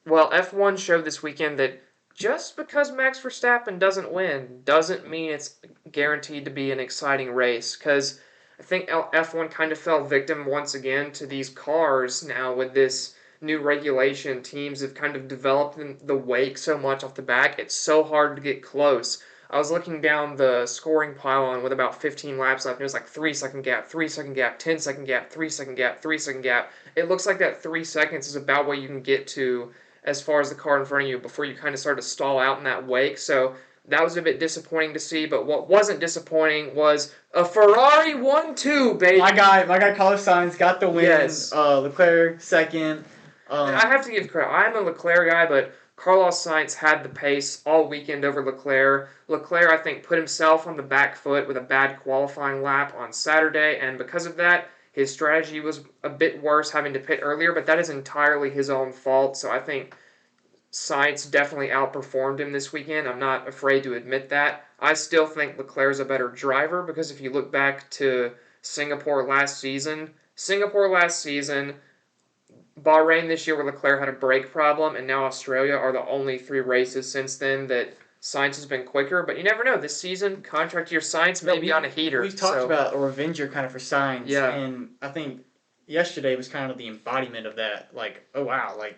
well, F1 showed this weekend that just because Max Verstappen doesn't win doesn't mean it's guaranteed to be an exciting race. Because I think F1 kind of fell victim once again to these cars now with this new regulation. Teams have kind of developed in the wake so much off the back. It's so hard to get close. I was looking down the scoring pylon with about 15 laps left, and it was like 3 second gap, 3 second gap, 10 second gap, 3 second gap, 3 second gap. It looks like that 3 seconds is about what you can get to as far as the car in front of you before you kind of start to stall out in that wake. So that was a bit disappointing to see, but what wasn't disappointing was a Ferrari 1-2, baby. My guy Carlos Sainz got the win. Yes. Leclerc second. I have to give credit. I'm a Leclerc guy, but Carlos Sainz had the pace all weekend over Leclerc. Leclerc, I think, put himself on the back foot with a bad qualifying lap on Saturday, and because of that, his strategy was a bit worse having to pit earlier, but that is entirely his own fault. So I think Sainz definitely outperformed him this weekend. I'm not afraid to admit that. I still think Leclerc's a better driver because if you look back to Singapore last season, Bahrain this year where Leclerc had a brake problem, and now Australia are the only three races since then that Sainz has been quicker. But you never know. This season, contract year Sainz may be on a heater. We've talked about a revenger kind of for Sainz, Yeah. and I think yesterday was kind of the embodiment of that. Like, oh wow, like,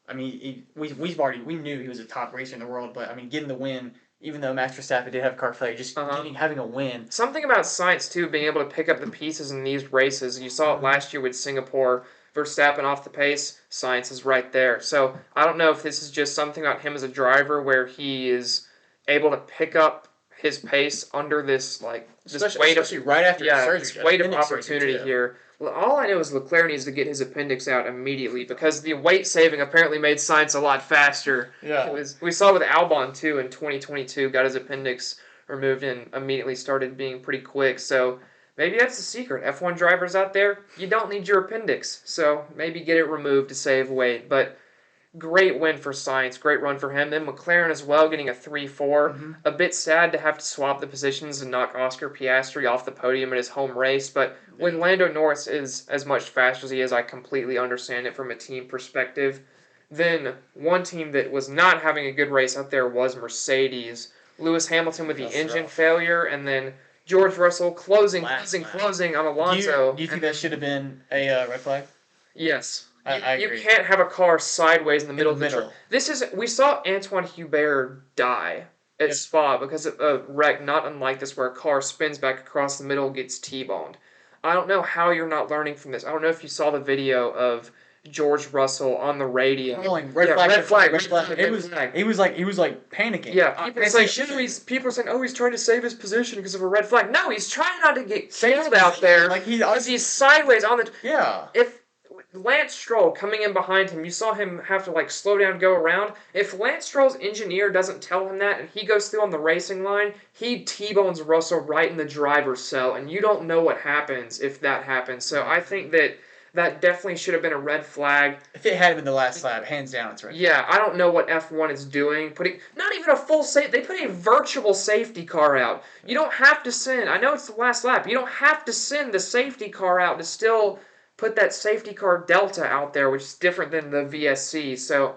I mean, we knew he was a top racer in the world, but I mean, getting the win, even though Max Verstappen did have car failure, just having a win. Something about Sainz too, being able to pick up the pieces in these races. You saw it last year with Singapore. Verstappen off the pace, Sainz is right there. So I don't know if this is just something about him as a driver where he is able to pick up his pace under this Especially right after surgery, weight of opportunity here. Well, all I know is Leclerc needs to get his appendix out immediately because the weight saving apparently made Sainz a lot faster. Yeah. We saw with Albon too in 2022, got his appendix removed and immediately started being pretty quick. So maybe that's the secret. F1 drivers out there, you don't need your appendix. So maybe get it removed to save weight. But great win for Sainz. Great run for him. Then McLaren as well, getting a 3-4. A bit sad to have to swap the positions and knock Oscar Piastri off the podium in his home race. But when Lando Norris is as much faster as he is, I completely understand it from a team perspective. Then one team that was not having a good race out there was Mercedes. Lewis Hamilton with the engine failure, and then George Russell closing on Alonso. Do you think that should have been a red flag? Yes. I agree. You can't have a car sideways in the middle of the track. We saw Antoine Hubert die at Spa because of a wreck not unlike this where a car spins back across the middle, gets T-boned. I don't know how you're not learning from this. I don't know if you saw the video of George Russell on the radio. Red flag. He was like panicking. Yeah, people are saying, oh, he's trying to save his position because of a red flag. No, he's trying not to get killed out there. Like he's sideways on the. Yeah. If Lance Stroll coming in behind him, you saw him have to slow down, go around. If Lance Stroll's engineer doesn't tell him that and he goes through on the racing line, he T-bones Russell right in the driver's cell, and you don't know what happens if that happens. So I think that definitely should have been a red flag. If it had been the last lap, hands down, it's red. Yeah, I don't know what F1 is doing. Not even a full safety. They put a virtual safety car out. You don't have to send. I know it's the last lap. You don't have to send the safety car out to still put that safety car delta out there, which is different than the VSC. So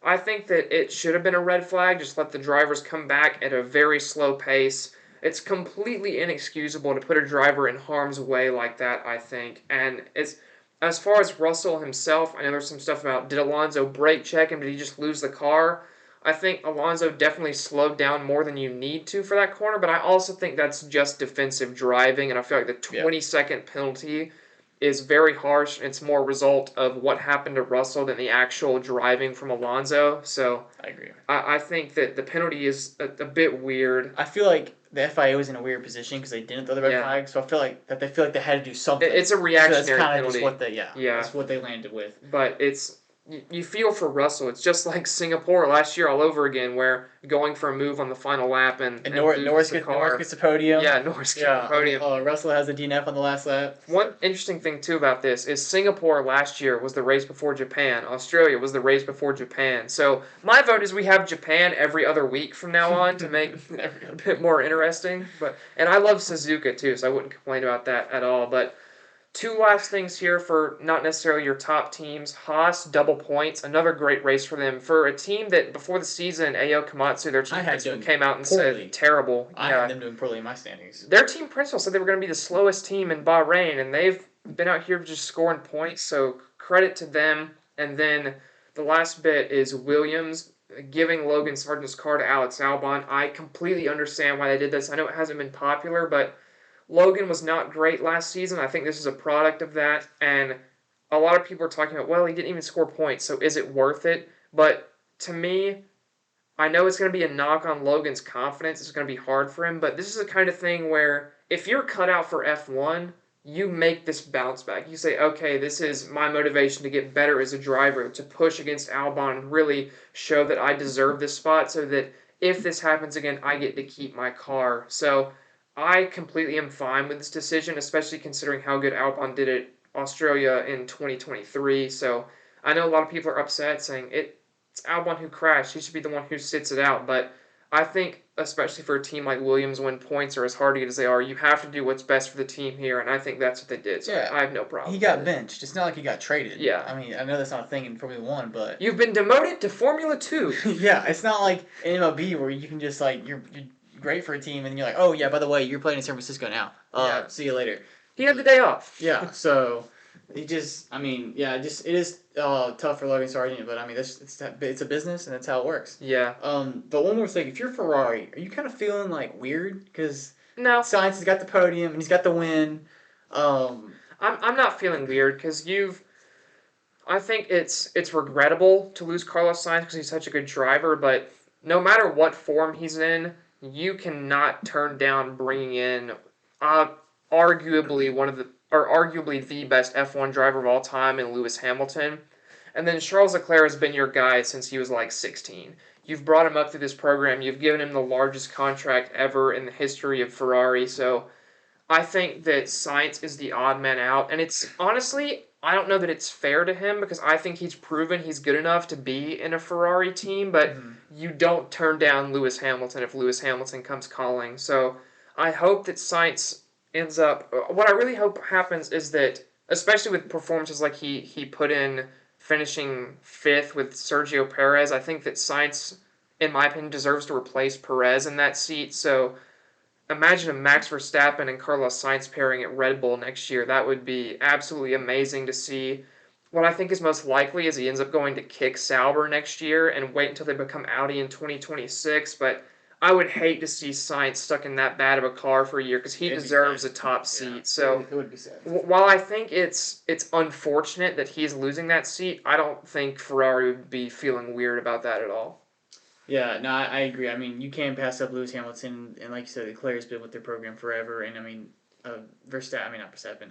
I think that it should have been a red flag. Just let the drivers come back at a very slow pace. It's completely inexcusable to put a driver in harm's way like that, I think. And as far as Russell himself, I know there's some stuff about did Alonso brake check him? Did he just lose the car? I think Alonso definitely slowed down more than you need to for that corner, but I also think that's just defensive driving, and I feel like the 20-second penalty is very harsh, and it's more a result of what happened to Russell than the actual driving from Alonso. So I agree. I think that the penalty is a bit weird. I feel like the FIA was in a weird position because they didn't throw the red flag, so I feel like they had to do something. It's a reactionary so that's penalty. That's what they landed with. But you feel for Russell. It's just like Singapore last year all over again, where going for a move on the final lap and Norris gets the podium. Yeah, Norris gets the podium. Russell has a DNF on the last lap. One interesting thing too about this is Singapore last year was the race before Japan. Australia was the race before Japan. So my vote is we have Japan every other week from now on to make it a bit more interesting. And I love Suzuka too, so I wouldn't complain about that at all. But two last things here for not necessarily your top teams. Haas, double points. Another great race for them. For a team that, before the season, Ao Komatsu, their team principal came out and said, terrible. I had them doing poorly in my standings. Their team principal said they were going to be the slowest team in Bahrain, and they've been out here just scoring points, so credit to them. And then the last bit is Williams giving Logan Sargent's car to Alex Albon. I completely understand why they did this. I know it hasn't been popular, but Logan was not great last season. I think this is a product of that, and a lot of people are talking about, well, he didn't even score points, so is it worth it? But to me, I know it's going to be a knock on Logan's confidence. It's going to be hard for him, but this is the kind of thing where if you're cut out for F1, you make this bounce back. You say, okay, this is my motivation to get better as a driver, to push against Albon and really show that I deserve this spot so that if this happens again, I get to keep my car. So I completely am fine with this decision, especially considering how good Albon did at Australia in 2023. So I know a lot of people are upset saying it's Albon who crashed. He should be the one who sits it out. But I think, especially for a team like Williams, when points are as hard to get as they are, you have to do what's best for the team here, and I think that's what they did. So Yeah, I have no he problem with got it. benched. It's not like he got traded. Yeah. I mean, I know that's not a thing in Formula One, but You've been demoted to Formula 2. yeah, it's not like in MLB where you can just like you're great for a team and you're like, oh yeah, by the way, you're playing in San Francisco now. Yeah. See you later. He had the day off. Yeah, so he just, I mean, yeah, just it is tough for Logan Sargent, but I mean, it's a business and that's how it works. Yeah. But one more thing, if you're Ferrari, are you kind of feeling like weird because No. Sainz has got the podium and he's got the win? I'm not feeling weird because I think it's regrettable to lose Carlos Sainz because he's such a good driver, but no matter what form he's in, you cannot turn down bringing in uh, arguably the best F1 driver of all time in Lewis Hamilton. And then Charles Leclerc has been your guy since he was like 16. You've brought him up through this program. You've given him the largest contract ever in the history of Ferrari. So I think that Sainz is the odd man out, and it's honestly, I don't know that it's fair to him because I think he's proven he's good enough to be in a Ferrari team, but you don't turn down Lewis Hamilton if Lewis Hamilton comes calling. So I hope that Sainz ends up. What I really hope happens is that, especially with performances like he put in finishing fifth with Sergio Perez, I think that Sainz, in my opinion, deserves to replace Perez in that seat. So imagine a Max Verstappen and Carlos Sainz pairing at Red Bull next year. That would be absolutely amazing to see. What I think is most likely is he ends up going to kick Sauber next year and wait until they become Audi in 2026. But I would hate to see Sainz stuck in that bad of a car for a year because he deserves a top seat. Yeah, So it would be sad. while I think it's unfortunate that he's losing that seat, I don't think Ferrari would be feeling weird about that at all. Yeah, no, I agree. I mean, you can't pass up Lewis Hamilton, and like you said, Leclerc's been with their program forever. And I mean, Verstappen, I mean not Verstappen.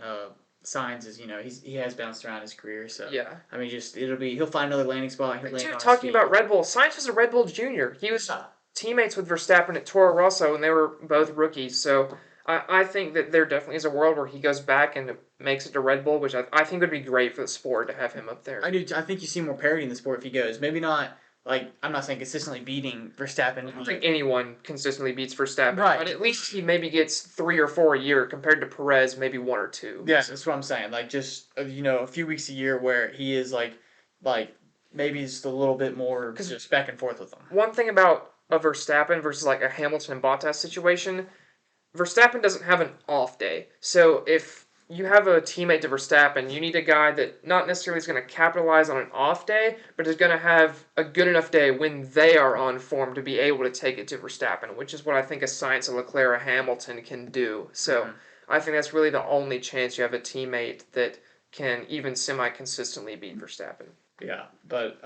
Sainz is, he has bounced around his career, so Yeah. I mean, he'll find another landing spot. He'll land Dude, on his talking feet. about Red Bull, Sainz was a Red Bull junior. He was teammates with Verstappen at Toro Rosso, and they were both rookies. So I think that there definitely is a world where he goes back and makes it to Red Bull, which I think would be great for the sport to have him up there. I do. I think you see more parity in the sport if he goes. Maybe not like I'm not saying consistently beating Verstappen. I don't think anyone consistently beats Verstappen, Right. but at least he maybe gets 3 or 4 a year compared to Perez, maybe 1 or 2. Yes, that's what I'm saying. Like just a few weeks a year where he is like maybe just a little bit more just back and forth with them. One thing about a Verstappen versus like a Hamilton and Bottas situation, Verstappen doesn't have an off day. So if you have a teammate to Verstappen, you need a guy that not necessarily is going to capitalize on an off day, but is going to have a good enough day when they are on form to be able to take it to Verstappen, which is what I think a Sainz, a Leclerc, or a Hamilton can do. So I think that's really the only chance you have a teammate that can even semi-consistently beat Verstappen. Yeah, but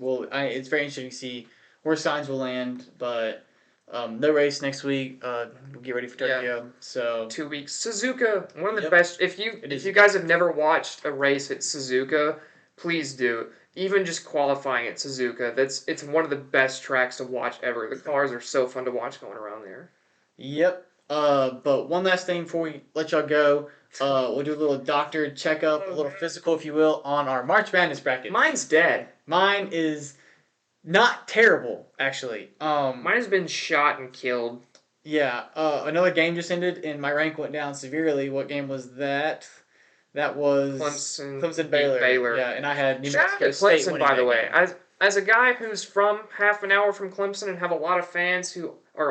it's very interesting to see where Sainz will land, but. No race next week. We'll get ready for Tokyo. So 2 weeks. Suzuka, one of the Yep. best. If you guys have never watched a race at Suzuka, please do. Even just qualifying at Suzuka, it's one of the best tracks to watch ever. The cars are so fun to watch going around there. Yep. But one last thing before we let y'all go. We'll do a little doctor checkup, a little physical, if you will, on our March Madness bracket. Mine's dead. Mine is not terrible, actually. Mine has been shot and killed. Yeah. Another game just ended, and my rank went down severely. What game was that? That was Clemson Baylor. Yeah, and I had New Shout out Mexico to State Clemson, winning by the that way. game. As a guy who's from half an hour from Clemson and have a lot of friends who are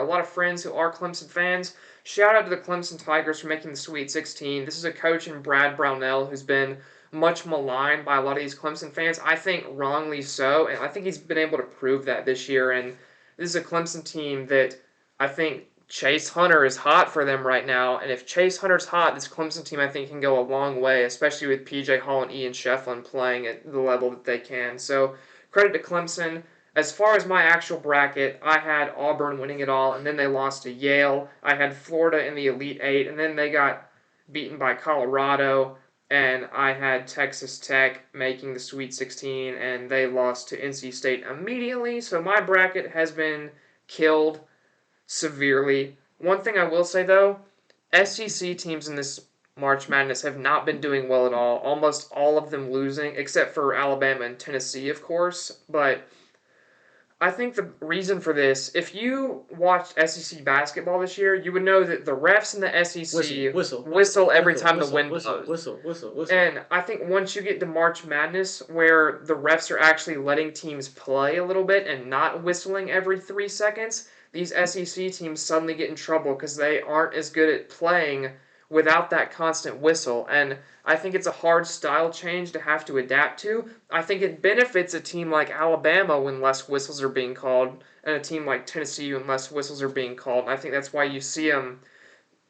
Clemson fans, shout out to the Clemson Tigers for making the Sweet 16. This is a coach in Brad Brownell who's been much maligned by a lot of these Clemson fans. I think wrongly so, and I think he's been able to prove that this year. And this is a Clemson team that I think Chase Hunter is hot for them right now. And if Chase Hunter's hot, this Clemson team I think can go a long way, especially with PJ Hall and Ian Shefflin playing at the level that they can. So credit to Clemson. As far as my actual bracket, I had Auburn winning it all, and then they lost to Yale. I had Florida in the Elite Eight, and then they got beaten by Colorado. And I had Texas Tech making the Sweet 16, and they lost to NC State immediately. So my bracket has been killed severely. One thing I will say though, SEC teams in this March Madness have not been doing well at all. Almost all of them losing, except for Alabama and Tennessee, of course. But I think the reason for this, if you watched SEC basketball this year, you would know that the refs in the Whistle, SEC whistle, whistle every whistle, time the whistle, wind whistle, blows. whistle, whistle, whistle. And I think once you get to March Madness, where the refs are actually letting teams play a little bit and not whistling every 3 seconds, these SEC teams suddenly get in trouble because they aren't as good at playing without that constant whistle. And I think it's a hard style change to have to adapt to. I think it benefits a team like Alabama when less whistles are being called, and a team like Tennessee when less whistles are being called. And I think that's why you see them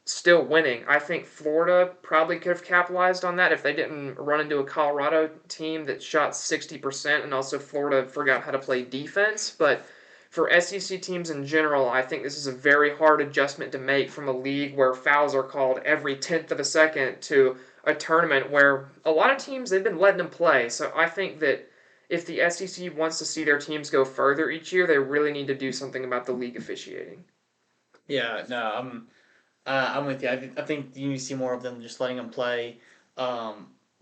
still winning. I think Florida probably could have capitalized on that if they didn't run into a Colorado team that shot 60%, and also Florida forgot how to play defense. But for SEC teams in general, I think this is a very hard adjustment to make from a league where fouls are called every tenth of a second to a tournament where a lot of teams, they've been letting them play. So I think that if the SEC wants to see their teams go further each year, they really need to do something about the league officiating. Yeah, no, I'm with you. I think you need to see more of them just letting them play.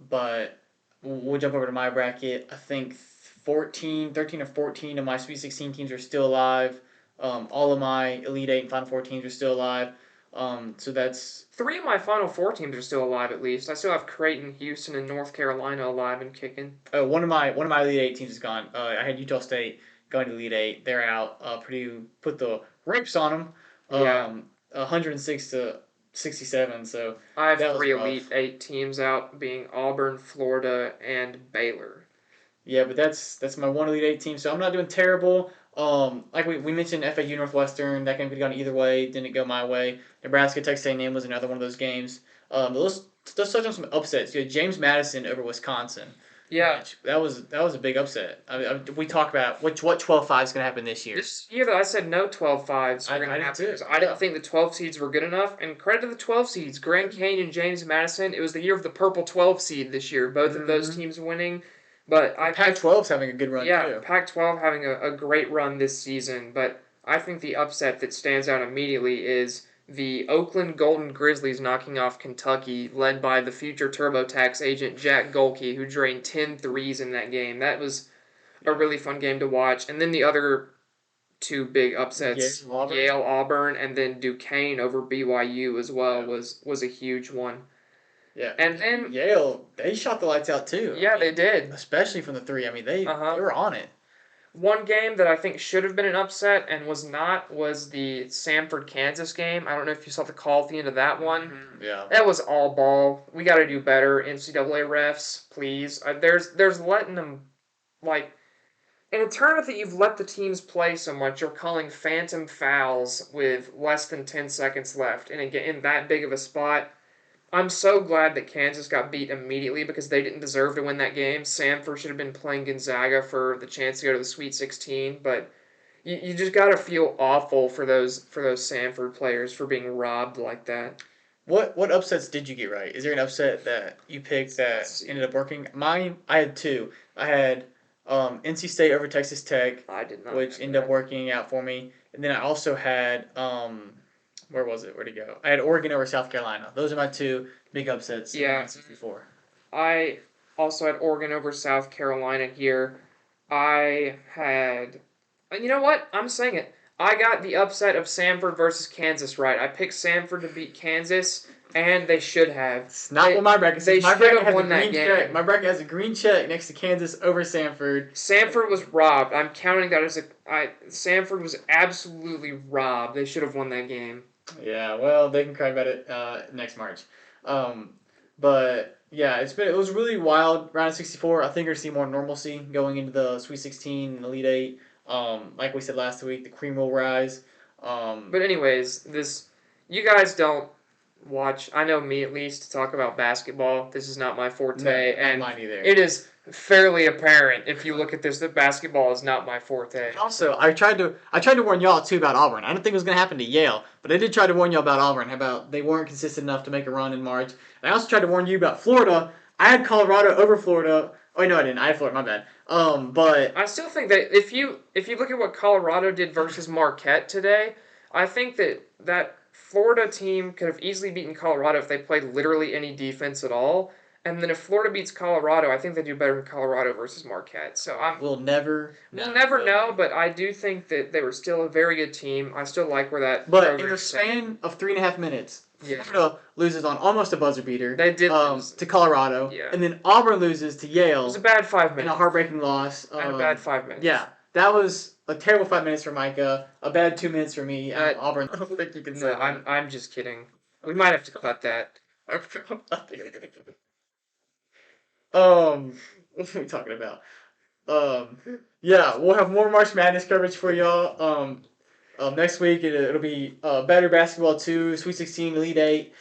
But we'll jump over to my bracket. I think 13 or 14 of my Sweet 16 teams are still alive. All of my Elite 8 and Final Four teams are still alive. So that's Three of my Final Four teams are still alive at least. I still have Creighton, Houston, and North Carolina alive and kicking. one of my Elite 8 teams is gone. I had Utah State going to Elite 8. They're out. Purdue put the ropes on them. Yeah, 106 to 67. So I have that was three Elite rough. Eight teams out, being Auburn, Florida, and Baylor. Yeah, but that's my one Elite Eight team, so I'm not doing terrible. Like we mentioned, FAU Northwestern, that game could have gone either way. Didn't go my way. Nebraska Texas A&M was another one of those games. But let's touch on some upsets. You had James Madison over Wisconsin. Yeah, That was a big upset. We talk about what 12-5 is going to happen this year. this year though, I said no 12-5s were I, going I to did happen too. because I didn't think the 12 seeds were good enough. And credit to the 12 seeds, Grand Canyon, James Madison. It was the year of the purple 12 seed this year. Both of those Mm-hmm. teams winning. But I Pac-12's having a good run Yeah, too. Pac-12 having a great run this season, but I think the upset that stands out immediately is the Oakland Golden Grizzlies knocking off Kentucky, led by the future TurboTax agent Jack Golke, who drained 10 threes in that game. That was a Yeah. really fun game to watch. And then the other two big Yeah, upsets, Auburn. Yale Auburn and then Duquesne over BYU as well Yeah. was a huge one. Yeah. And then Yale, they shot the lights out too. yeah, they did. Especially from the three. I mean, they Uh-huh. were on it. One game that I think should have been an upset and was not was the Samford Kansas game. I don't know if you saw the call at the end of that one. Yeah. That was all ball. We got to do better, NCAA refs, please. There's letting them like in a tournament that you've let the teams play so much. You're calling phantom fouls with less than 10 seconds left, and again in that big of a spot. I'm so glad that Kansas got beat immediately because they didn't deserve to win that game. Samford should have been playing Gonzaga for the chance to go to the Sweet 16, but you just gotta feel awful for those Samford players for being robbed like that. What upsets did you get right? Is there an upset that you picked Let's that see. ended up working? Mine, I had two. I had NC State over Texas Tech, I did not which have ended up that. working out for me, and then I also had where was it? Where'd it go? I had Oregon over South Carolina. Those are my two big upsets in Yeah, 64. I also had Oregon over South Carolina here. I had. You know what? I'm saying it. I got the upset of Samford versus Kansas right. I picked Samford to beat Kansas, and they should have. It's not what my bracket They says. My should bracket have has a won that green check. game. My bracket has a green check next to Kansas over Sanford. Samford was robbed. I'm counting that as a. Samford was absolutely robbed. They should have won that game. Yeah, well, they can cry about it next March. Um, but yeah, it was really wild round of 64. I think we're gonna see more normalcy going into the Sweet 16 and Elite 8. Like we said last week, the cream will rise. But anyways, this you guys don't watch. I know me at least talk about basketball. This is not my No, forte, not and mine either. it is fairly apparent if you look at this that basketball is not my forte. Also, I tried to warn y'all too about Auburn. I didn't think it was gonna happen to Yale, but I did try to warn y'all about Auburn. How about they weren't consistent enough to make a run in March. And I also tried to warn you about Florida. I had Colorado over Florida. Oh no, I didn't. I had Florida. My bad. But I still think that if you look at what Colorado did versus Marquette today, I think that Florida team could have easily beaten Colorado if they played literally any defense at all. And then if Florida beats Colorado, I think they do better in Colorado versus Marquette. So We'll never we'll know. never know, but I do think that they were still a very good team. I still like where that But in program the span of 3.5 minutes, Yeah. Florida loses on almost a buzzer beater. They did lose. To Colorado, Yeah. and then Auburn loses to It Yale was a bad 5 in minutes. a heartbreaking loss. And a bad 5 minutes. Yeah, that was a terrible 5 minutes for Micah. A bad 2 minutes for me. Auburn. I don't think you can say No, that. I'm just kidding. We might have to cut that. I'm not thinking of it. What are we talking about? Yeah, we'll have more March Madness coverage for y'all. Next week it'll be better basketball too. Sweet 16, Elite 8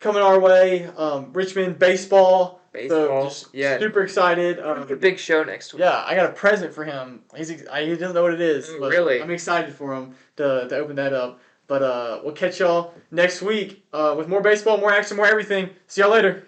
coming our way. Richmond baseball. So just super excited. A big show next week. Yeah, I got a present for him. He doesn't know what it is. Oh, But really? I'm excited for him to open that up. But we'll catch y'all next week with more baseball, more action, more everything. See y'all later.